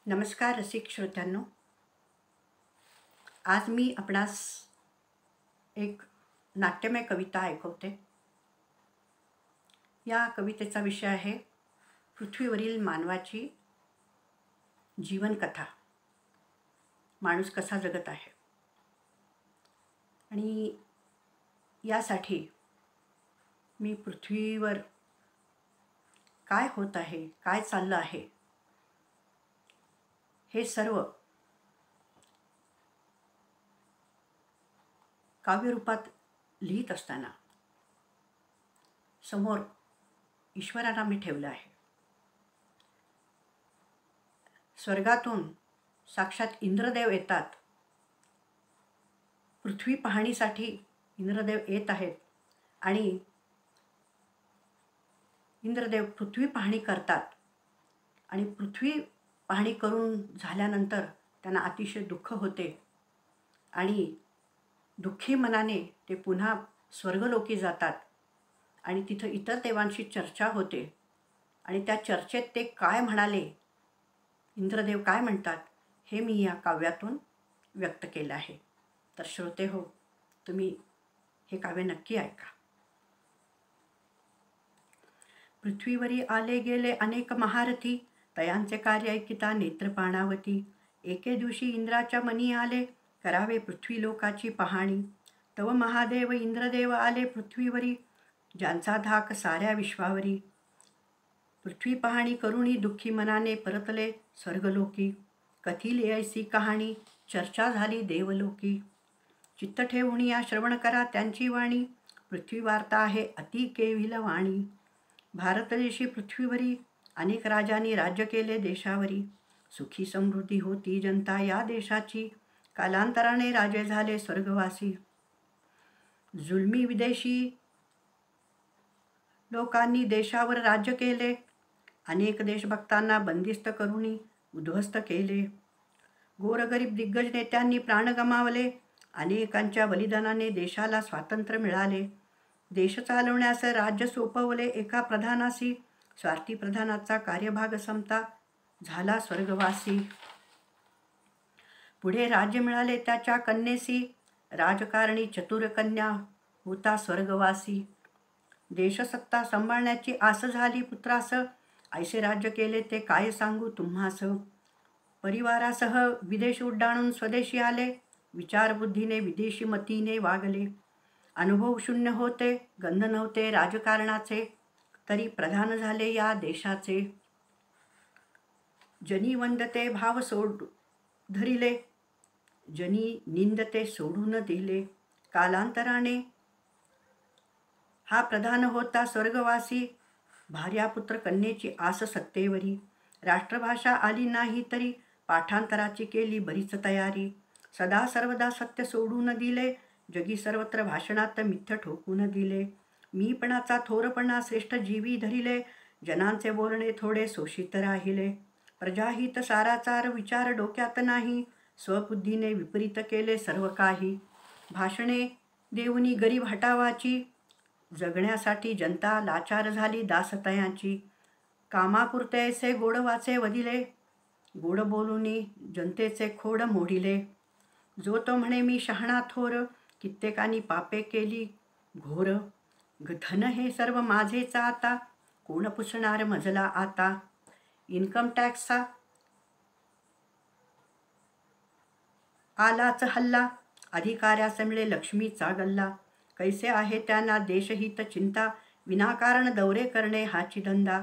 नमस्कार रसिक श्रोत्यांनो. आज मी आपणास एक नाट्यमय कविता ऐकवते. या कवितेचा विषय आहे पृथ्वीवरील मानवाची जीवनकथा. माणूस कसा जगत आहे. आणि यासाठी मी पृथ्वीवर काय होत आहे, काय चाललं आहे, हे सर्व काव्यरूपात लिहित असताना समोर ईश्वराला मी ठेवलं आहे. स्वर्गातून साक्षात इंद्रदेव येतात. पृथ्वी पाहणीसाठी इंद्रदेव येत आहेत आणि इंद्रदेव पृथ्वी पाहणी करतात. आणि पृथ्वी पाहणी करून झाल्यानंतर त्यांना अतिशय दुःख होते आणि दुःखी मनाने ते पुन्हा स्वर्गलोकी जातात आणि तिथं इतर देवांशी चर्चा होते. आणि त्या चर्चेत ते काय म्हणाले, इंद्रदेव काय म्हणतात, हे मी या काव्यातून व्यक्त केलं आहे. तर श्रोते हो, तुम्ही हे काव्य नक्की ऐका. पृथ्वीवरी आले गेले अनेक महारथी, तयांचे कार्य ऐकिता नेत्रपाणावती. एके दिवशी इंद्राच्या मनी आले, करावे पृथ्वी लोकाची पाहणी. तव महादेव इंद्रदेव आले पृथ्वीवरी, ज्यांचा धाक साऱ्या विश्वावरी. पृथ्वी पाहणी करुणी दुःखी मनाने परतले स्वर्गलोकी. कथिली ऐसी कहाणी, चर्चा झाली देवलोकी. चित्त ठेवून या श्रवण करा त्यांची वाणी, पृथ्वी वार्ता आहे अति केविल वाणी. भारतदेशी पृथ्वीवरी अनेक राजांनी राज्य केले देशावरी. सुखी समृद्धी होती जनता या देशाची, कालांतराने राजे झाले स्वर्गवासी. जुलमी विदेशी लोकांनी देशावर राज्य केले, अनेक देशभक्तांना बंदिस्त करुणी उद्ध्वस्त केले. गोरगरीब दिग्गज नेत्यांनी प्राण गमावले, अनेकांच्या बलिदानाने देशाला स्वातंत्र्य मिळाले. देश चालवण्यास राज्य सोपवले एका प्रधानासी, स्वार्थी प्रधानाचा कार्यभाग संपता झाला स्वर्गवासी. पुढे राज्य मिळाले त्याच्या कन्येसी, राजकारणी चतुर कन्या होता स्वर्गवासी. देशसत्ता सांभाळण्याची आस झाली पुत्रास, ऐसे राज्य केले ते काय सांगू तुम्हास. परिवारासह विदेश उड्डाणून स्वदेशी आले, विचारबुद्धीने विदेशी मतीने वागले. अनुभव शून्य होते, गंध नव्हते राजकारणाचे, तरी प्रधान झाले या देशाचे. जनी वंदते भाव धरिले, जनी निंदते सोडून दिले. कालांतराने हा प्रधान होता स्वर्गवासी, भार्यापुत्र कन्येची आस सत्तेवरी. राष्ट्रभाषा आली नाही तरी पाठांतराची केली बरीच तयारी. सदा सर्वदा सत्य सोडून दिले, जगी सर्वत्र भाषणात मिथ्य ठोकून दिले. मीपणाचा थोरपणा श्रेष्ठ जीवी धरिले, जनांचे बोलणे थोडे शोषित राहिले. प्रजाहित साराचार विचार डोक्यात नाही, स्वबुद्धीने विपरीत केले सर्व काही. भाषणे देऊनी गरीब हटावाची, जगण्यासाठी जनता लाचार झाली दासतयांची. कामापुरते ऐसे गोडवाचे वदिले, गोड बोलूनी जनतेचे खोड मोडिले. जो तो म्हणे मी शहाणा थोर, कित्येकांनी पापे केली घोर. धन हे सर्व माझेच आता, कोण पुसणार मजला आता. इन्कम टॅक्सचा आलाच हल्ला, अधिकाऱ्यास मिळे लक्ष्मीचा गल्ला. कैसे आहे त्यांना देशहित चिंता, विनाकारण दौरे करणे हाची धंदा.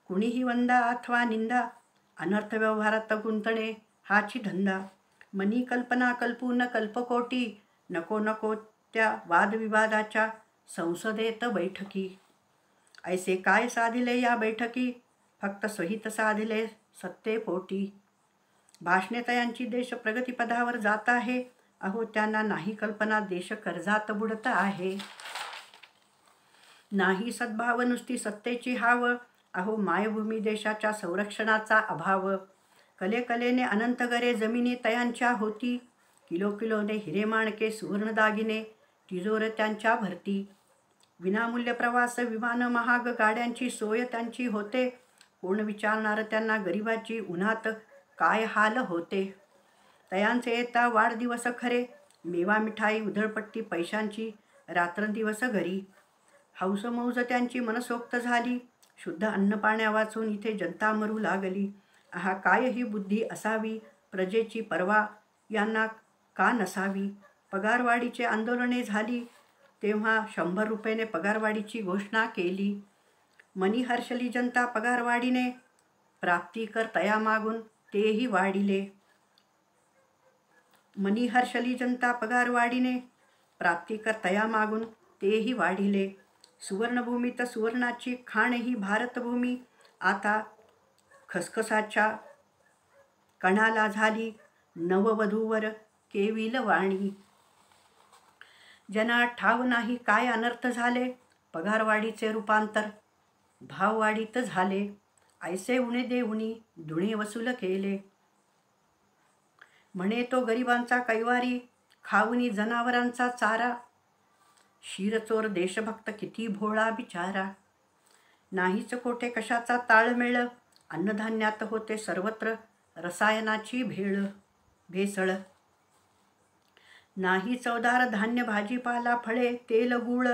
कुणीही वंदा अथवा निंदा, अनर्थ व्यवहारात गुंतणे हाची धंदा. मनी कल्पना कल्पून कल्पकोटी, नको नको त्या वादविवादाच्या संसदेत बैठकी. ऐसे काय साधिले या बैठकी, फक्त स्वहित साधिले सत्तेपोटी. भाषणे तयांची देश प्रगतीपदावर जात आहे, अहो त्यांना नाही कल्पना देश कर्जात बुडत आहे. नाही सद्भाव नुसती सत्तेची हाव, अहो मायभूमी देशाच्या संरक्षणाचा अभाव. कलेकलेने अनंत घरे जमिनी तयांच्या होती, किलो किलोने हिरे माणके सुवर्ण दागिने तिजोर त्यांच्या भरती. विनामूल्य प्रवास विमान महाग गाड्यांची सोय त्यांची होते, कोण विचारणार त्यांना गरिबाची उन्हात काय हाल होते. तयांचे येता वाढदिवस खरे, मेवा मिठाई उधळपट्टी पैशांची रात्रंदिवस घरी. हौसमौज त्यांची मनसोक्त झाली, शुद्ध अन्नपाण्या वाचून इथे जनता मरू लागली. आहा काय ही बुद्धी असावी, प्रजेची पर्वा यांना का नसावी. पगारवाढीचे आंदोलने झाली तेव्हा 100 रुपयाने पगारवाढीची घोषणा केली. मनी हर्षली जनता पगारवाढीने, प्राप्ती कर तया मागून तेही वाढिले. मनी हर्षली जनता पगारवाढीने, प्राप्ती कर तया मागून तेही वाढिले. सुवर्णभूमीत सुवर्णाची खाण ही भारतभूमी, आता खसखसाच्या कणाला झाली नववधूवर केविल वाणी. ज्यांना ठाव नाही काय अनर्थ झाले, पगारवाढीचे रूपांतर भाववाढीत झाले. ऐसे उणे देऊनी दुणे वसूल केले. म्हणे तो गरिबांचा कैवारी, खाऊनी जनावरांचा चारा. शिरचोर देशभक्त किती भोळा बिचारा. नाहीच कोठे कशाचा ताळमेळ, अन्नधान्यात होते सर्वत्र रसायनाची भेसळ. नाही चवदार धान्य भाजीपाला फळे तेल गूळ,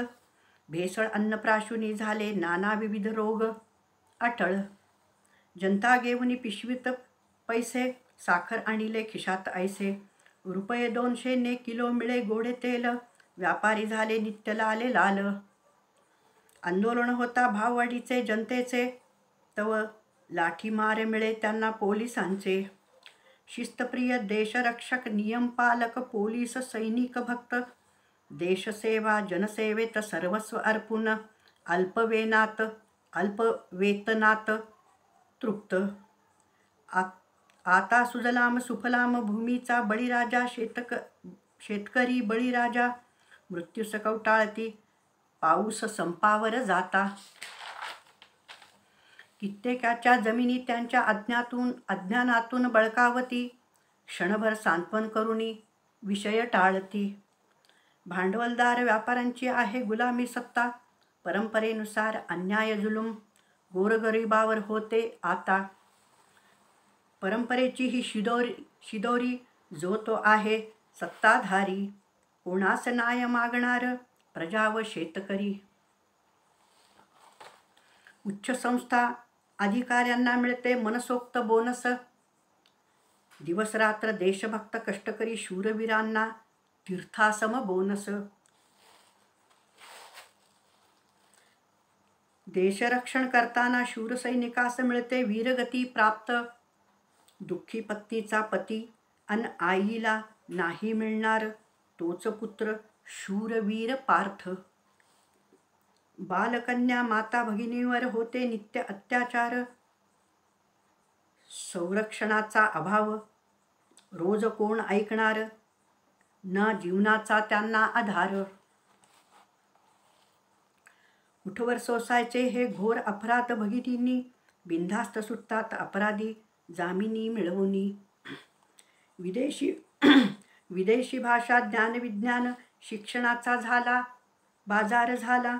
भेसळ अन्नप्राशुनी झाले नाना विविध रोग अटळ. जनता घेऊन पिशवीत पैसे, साखर आणिले खिशात ऐसे. रुपये 200 ने किलो मिळे गोडे तेल, व्यापारी झाले नित्य लाले लाल. आंदोलन होता भाववाढीचे जनतेचे, तव लाठीमार मिळे त्यांना पोलिसांचे. शिस्तप्रिय देशरक्षक नियमपालक पोलीस सैनिक भक्त, देशसेवा जनसेवेत सर्वस्व अर्पून अल्पवेतनात तृप्त. आता सुजलाम सुफलाम भूमीचा बळीराजा, शेतकरी बळीराजा. मृत्यूस कवटाळती पाऊस संपावर जाता. कित्येकाच्या जमिनी त्यांच्या अज्ञानातून बळकावती, क्षणभर सांत्वन करुनी विषय टाळती. भांडवलदार व्यापाऱ्यांची आहे गुलामी सत्ता, परंपरेनुसार अन्याय जुलूम गोरगरिबावर होते आता. परंपरेची ही शिदोरी जो तो आहे सत्ताधारी, कोणास न्याय मागणार प्रजा व शेतकरी. उच्च संस्था अधिकाऱ्यांना मिळते मनसोक्त बोनस, दिवसरात्र देशभक्त कष्टकरी शूरवीरांना तीर्थासम बोनस. देशरक्षण करताना शूरसैनिकास मिळते वीरगती प्राप्त, दुःखी पत्नीचा पती अन आईला नाही मिळणार तोच पुत्र शूरवीर पार्थ. बालकन्या माता भगिनीवर होते नित्य अत्याचार, संरक्षणाचा अभाव रोज कोण ऐकणार, न जीवनाचा त्यांना आधार. उठवर सोसायचे हे घोर अपराध भगिनींनी, बिनधास्त सुटतात अपराधी जामिनी मिळवूनी. विदेशी भाषा ज्ञानविज्ञान शिक्षणाचा झाला बाजार झाला.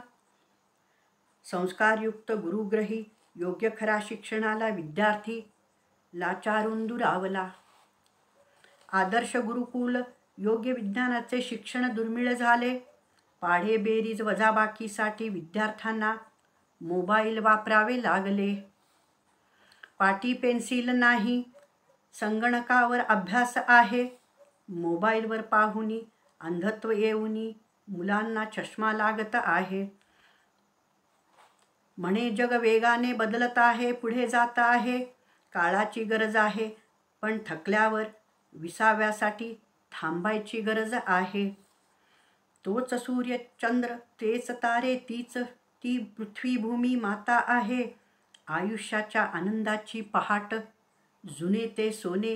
संस्कारयुक्त गुरुग्रही योग्य खरा शिक्षणाला विद्यार्थी लाचारून दुरावला. आदर्श गुरुकुल योग्य विज्ञानाचे शिक्षण दुर्मिळ झाले. पाढे बेरीज वजाबाकीसाठी विद्यार्थ्यांना मोबाईल वापरावे लागले. पाटी पेन्सिल नाही, संगणकावर अभ्यास आहे. मोबाईलवर पाहुनी अंधत्व येऊनी मुलांना चष्मा लागत आहे. म्हणे जग वेगाने बदलत आहे, पुढे जात आहे. काळाची गरज आहे, पण थकल्यावर विसाव्यासाठी थांबायची गरज आहे. तोच सूर्य चंद्र, तेच तारे, ती पृथ्वी भूमी माता आहे. आयुष्याच्या आनंदाची पहाट जुने ते सोने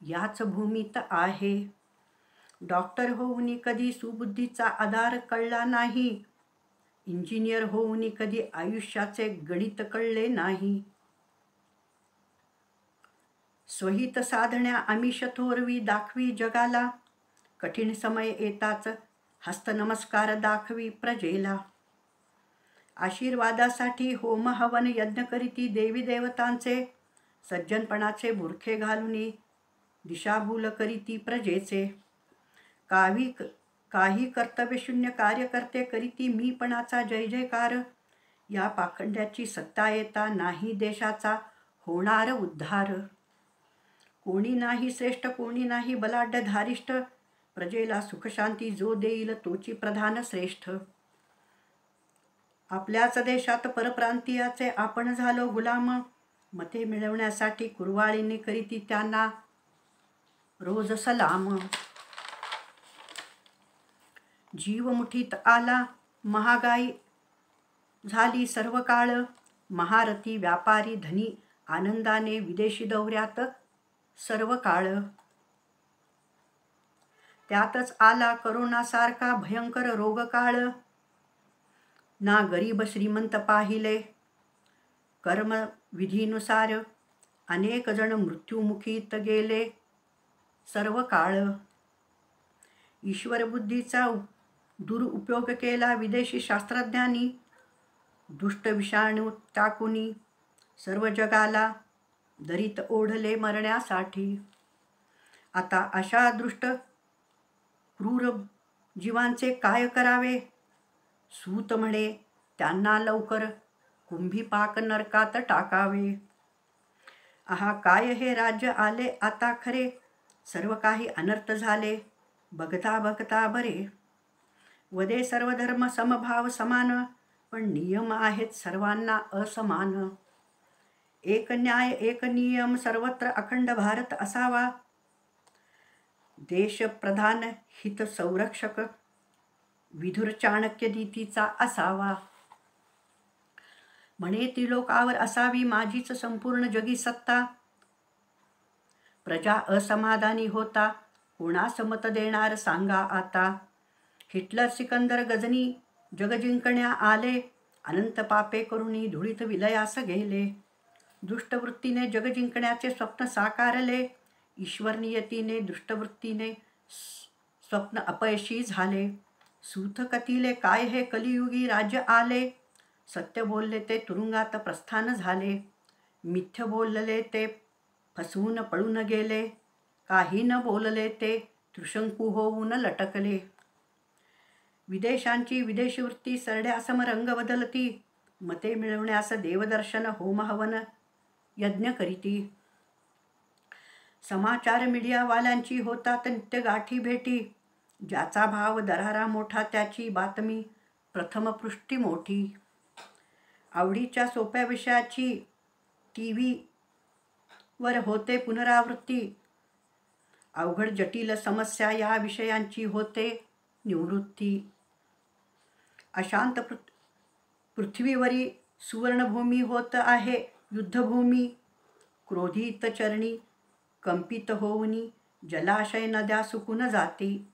याच भूमीत आहे. डॉक्टर होऊनी कधी सुबुद्धीचा आधार कळला नाही. इंजिनियर होऊनी कधी आयुष्याचे गणित कळले नाही. स्वहित साधण्या आमिष थोरवी दाखवी जगाला, कठीण समय येताच हस्तनमस्कार दाखवी प्रजेला. आशीर्वादासाठी होम हवन यज्ञ करीती देवी देवतांचे, सज्जनपणाचे बुरखे घालुनी दिशाभूल करीती प्रजेचे. काही कर्तव्यशून्य कार्य करते करीती मीपणाचा जय जयकार. या पाखंड्याची सत्ता येता नाही देशाचा होणार उद्धार. कोणी नाही श्रेष्ठ, कोणी नाही बलाढ्य धारिष्ठ, प्रजेला सुखशांती जो देईल तोची प्रधान श्रेष्ठ. आपल्याच देशात परप्रांतीयाचे आपण झालो गुलाम. मते मिळवण्यासाठी कुरवाळीने करीती त्यांना रोज सलाम. जीव मुठीत आला महागाई झाली सर्व काळ. महारथी व्यापारी धनी आनंदाने विदेशी दौऱ्यात सर्व काळ. त्यातच आला करोनासारखा भयंकर रोगकाळ. ना गरीब श्रीमंत पाहिले कर्मविधीनुसार. अनेक जण मृत्युमुखीत गेले सर्व काळ. ईश्वरबुद्धीचा दुरुपयोग केला विदेशी शास्त्रज्ञांनी. दुष्ट विषाणू टाकुनी सर्व जगाला दरीत ओढले मरण्यासाठी. आता अशा दुष्ट क्रूर जीवांचे काय करावे. सूत म्हणे त्यांना लवकर कुंभीपाक नरकात टाकावे. आहा काय हे राज्य आले आता खरे. सर्व काही अनर्थ झाले बघता बघता बरे. वदे सर्व धर्म समभाव समान, पण नियम आहेत सर्वांना असमान. एक न्याय एक नियम सर्वत्र अखंड भारत असावा. देशप्रधान हित संरक्षक विधुर चाणक्य नीतीचा असावा. म्हणे त्रिलोकावर असावी माझीच संपूर्ण जगी सत्ता. प्रजा असमाधानी होता कोणास मत देणार सांगा आता. हिटलर सिकंदर गजनी जग जिंकण्या आले. अनंत पापे करुणी धुळीत विलयास गेले. दुष्टवृत्तीने जग जिंकण्याचे स्वप्न साकारले. ईश्वर नियतीने दुष्टवृत्तीने स्वप्न अपयशी झाले. सूत कथिले काय हे कलियुगी राज्य आले. सत्य बोलले ते तुरुंगात प्रस्थान झाले. मिथ्य बोलले ते फसवून पळून गेले. काही न बोलले ते त्रिशंकू होऊन लटकले. विदेशांची विदेशवृत्ती सरड्यासम रंग बदलती. मते मिळवण्यास देवदर्शन होम हवन यज्ञ करीती. समाचार मीडियावाल्यांची होतात नित्य गाठी भेटी. ज्याचा भाव दरारा मोठा त्याची बातमी प्रथम पृष्ठी मोठी. आवडीच्या सोप्या विषयाची TV वर होते पुनरावृत्ती. अवघड जटिल समस्या या विषयांची होते निवृत्ती. अशांत पृथ्वीवरी सुवर्णभूमी होत आहे युद्धभूमी. क्रोधित चरणी कंपित होऊनी जलाशय नद्या सुकून जाती.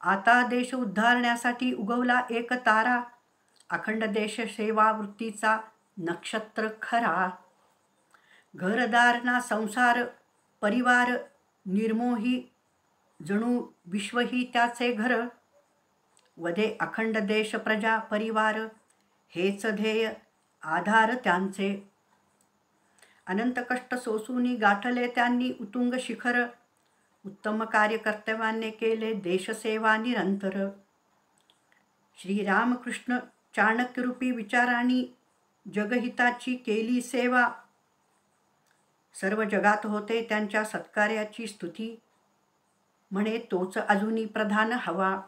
आता देश उद्धारण्यासाठी उगवला एक तारा. अखंड देश सेवा वृत्तीचा नक्षत्र खरा. घरदार ना संसार परिवार निर्मोही जणू विश्वही त्याचे घर. वदे अखंड देश प्रजा परिवार हेच ध्येय आधार त्यांचे. अनंत कष्ट सोसूनी गाठले त्यांनी उत्तुंग शिखर. उत्तम कार्य कर्तव्याने केले देशसेवा निरंतर. श्रीरामकृष्ण चाणक्यरूपी विचारांनी जगहिताची केली सेवा. सर्व जगात होते त्यांच्या सत्कार्याची स्तुती. म्हणे तोच अजूनी प्रधान हवा.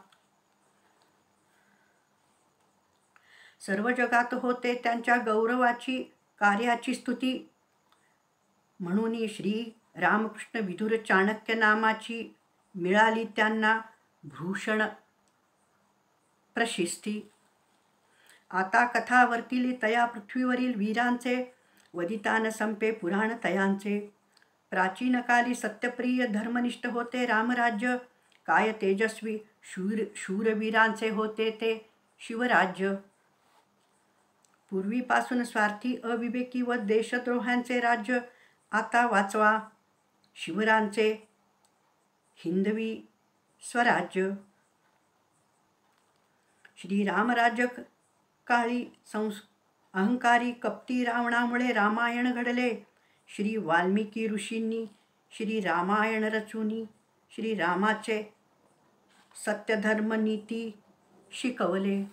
सर्व जगात होते त्यांच्या गौरवाची कार्याची स्तुती. म्हणून श्री रामकृष्ण विधुर चाणक्य नामाची मिळाली त्यांना भूषण प्रशिस्ती. आता कथा वर्तिली तया पृथ्वीवरील वीरांचे. वदितान संपे पुराण तयांचे. प्राचीन काली सत्यप्रिय धर्मनिष्ठ होते रामराज्य. काय तेजस्वी शूरवीरांचे होते ते शिवराज्य. पूर्वीपासून स्वार्थी अविवेकी व देशद्रोहांचे राज्य आता वाचवा शिवरांचे हिंदवी स्वराज्य. श्रीरामराज्य काळी अहंकारी कपटी रावणामुळे रामायण घडले. श्री वाल्मिकी ऋषींनी श्री रामायण रचुनी श्री रामाचे सत्यधर्मनीती शिकवले.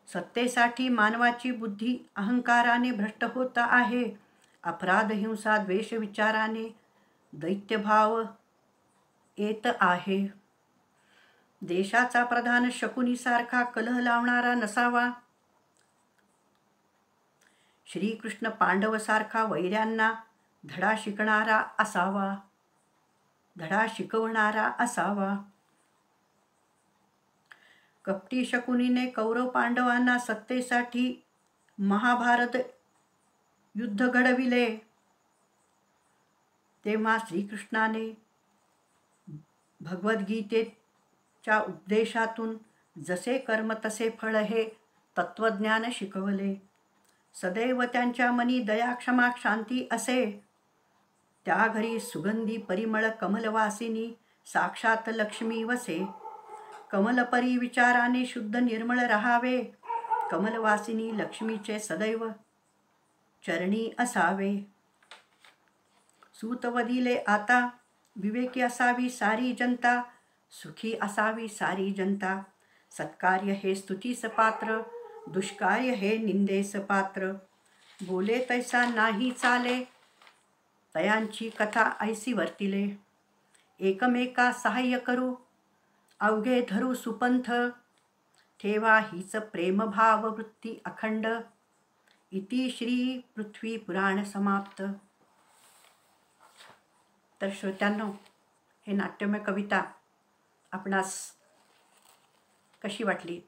सत्तेसाठी मानवाची बुद्धी अहंकाराने भ्रष्ट होत आहे. अपराध, हिंसा, द्वेष विचाराने दैत्यभाव येत आहे. देशाचा प्रधान शकुनीसारखा कलह लावणारा नसावा. श्रीकृष्ण पांडवसारखा वैऱ्यांना धडा शिकवणारा असावा. कपटी शकुनीने कौरव पांडवांना सत्तेसाठी महाभारत युद्ध घडविले. तेव्हा श्रीकृष्णाने भगवद्गीतेच्या उपदेशातून जसे कर्म तसे फळ हे तत्वज्ञान शिकवले. सदैव त्यांच्या मनी दया, क्षमा, शांती असे. त्या घरी सुगंधी परिमळ कमलवासिनी साक्षात लक्ष्मी वसे. कमलपरी विचाराने शुद्ध निर्मळ राहावे. कमलवासिनी लक्ष्मीचे सदैव चरणी असावे. सूत वदिले आता, विवेकी असावी सारी जनता. सुखी असावी सारी जनता. सत्कार्य हे स्तुतीस पात्र, दुष्कार्य हे निंदेस पात्र. बोले तैसा नाही चाले, तयांची कथा ऐसी वर्तिले. एकमेका सहाय्य करू, अवघे धरू सुपंथ. ठेवा हीच प्रेमभाव वृत्ती अखंड. इति श्री पृथ्वी पुराण समाप्त. तर श्रोत्यांनो, हे नाट्यमय कविता आपणास कशी वाटली,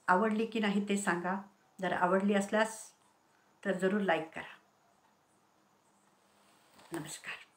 आवडली की नाही ते सांगा. जर आवडली असल्यास तर जरूर लाईक करा. नमस्कार.